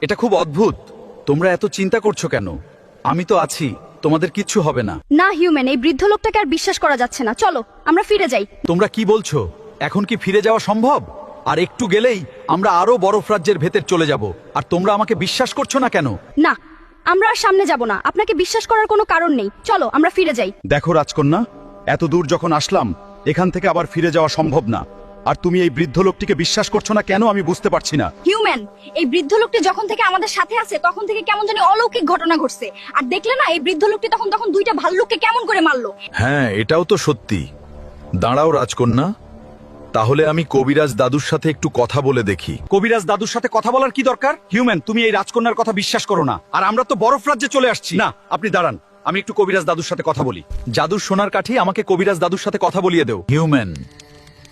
এটা খুব অদ্ভুত। তোমরা এত চিন্তা করছো কেন? আমি তো আছি, তোমাদের কিচ্ছু হবে না। না হিউম্যান, এই বৃদ্ধ লোকটাকে আর বিশ্বাস করা যাচ্ছে না। চলো আমরা ফিরে যাই। তোমরা কি বলছো? এখন কি ফিরে যাওয়া সম্ভব? আর একটু গেলেই আমরা আরো বরফ রাজ্যের ভেতর চলে যাব। আর তোমরা আমাকে বিশ্বাস করছো না কেন? না, আমরা আর সামনে যাব না। আপনাকে বিশ্বাস করার কোনো কারণ নেই। চলো আমরা ফিরে যাই। দেখো রাজকন্যা, এত দূর যখন আসলাম, এখান থেকে আবার ফিরে যাওয়া সম্ভব না। আর তুমি এই বৃদ্ধ লোকটিকে বিশ্বাস করছো না কেন আমি বুঝতে পারছি না। হিউম্যান, এই বৃদ্ধ লোকটি যখন থেকে আমাদের সাথে আছে তখন থেকে কেমন জানি অলৌকিক ঘটনা ঘটছে। আর দেখলে না, এই বৃদ্ধ লোকটি তখন দুইটা ভাল্লুককে কেমন করে মারলো। হ্যাঁ, এটাও তো সত্যি। দাঁড়াও রাজকন্যা, তাহলে আমি কবিরাজ দাদুর সাথে একটু কথা বলে দেখি। কবিরাজ দাদুর সাথে কথা বলার কি দরকার? হিউম্যান, তুমি এই রাজকন্যার কথা বিশ্বাস করো না। আর আমরা তো বরফ রাজ্যে চলে আসছি। না, আপনি দাঁড়ান, আমি একটু কবিরাজ দাদুর সাথে কথা বলি। জাদুর সোনার কাঠি, আমাকে কবিরাজ দাদুর সাথে কথা বলিয়ে দেও। হিউম্যান,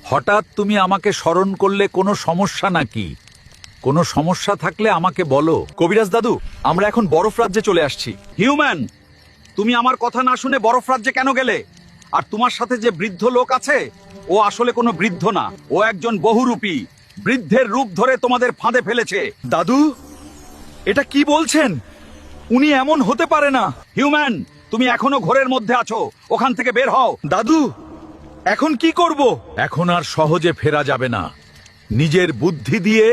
হঠাৎ তুমি আমাকে স্মরণ করলে, কোনো সমস্যা নাকি? কোনো সমস্যা থাকলে আমাকে বলো। কবিরাজ দাদু, আমরা এখন বরফ রাজ্যে চলে আসছি। হিউম্যান, তুমি আমার কথা না শুনে বরফ রাজ্যে কেন গেলে? আর তোমার সাথে যে বৃদ্ধ লোক আছে, ও আসলে কোনো বৃদ্ধ না, ও একজন বহুরূপী। বৃদ্ধের রূপ ধরে তোমাদের ফাঁদে ফেলেছে। দাদু, এটা কি বলছেন? উনি এমন হতে পারে না। হিউম্যান, তুমি এখনো ঘোরের মধ্যে আছো, ওখান থেকে বের হও। দাদু, এখন কি করব? এখন আর সহজে ফেরা যাবে না। নিজের বুদ্ধি দিয়ে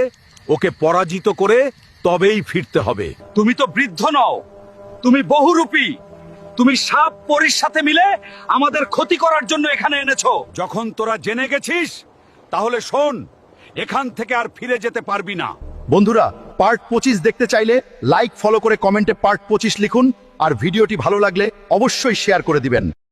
ওকে পরাজিত করে তবেই ফিরতে হবে। তুমি তো বৃদ্ধ নও, তুমি বহুরূপী। তুমি সাপ পরীর সাথে মিলে আমাদের ক্ষতি করার জন্য এখানে এনেছো। যখন তোরা জেনে গেছিস, তাহলে শোন, এখান থেকে আর ফিরে যেতে পারবি না। বন্ধুরা, পার্ট 25 দেখতে চাইলে লাইক, ফলো করে কমেন্টে পার্ট 25 লিখুন। আর ভিডিওটি ভালো লাগলে অবশ্যই শেয়ার করে দিবেন।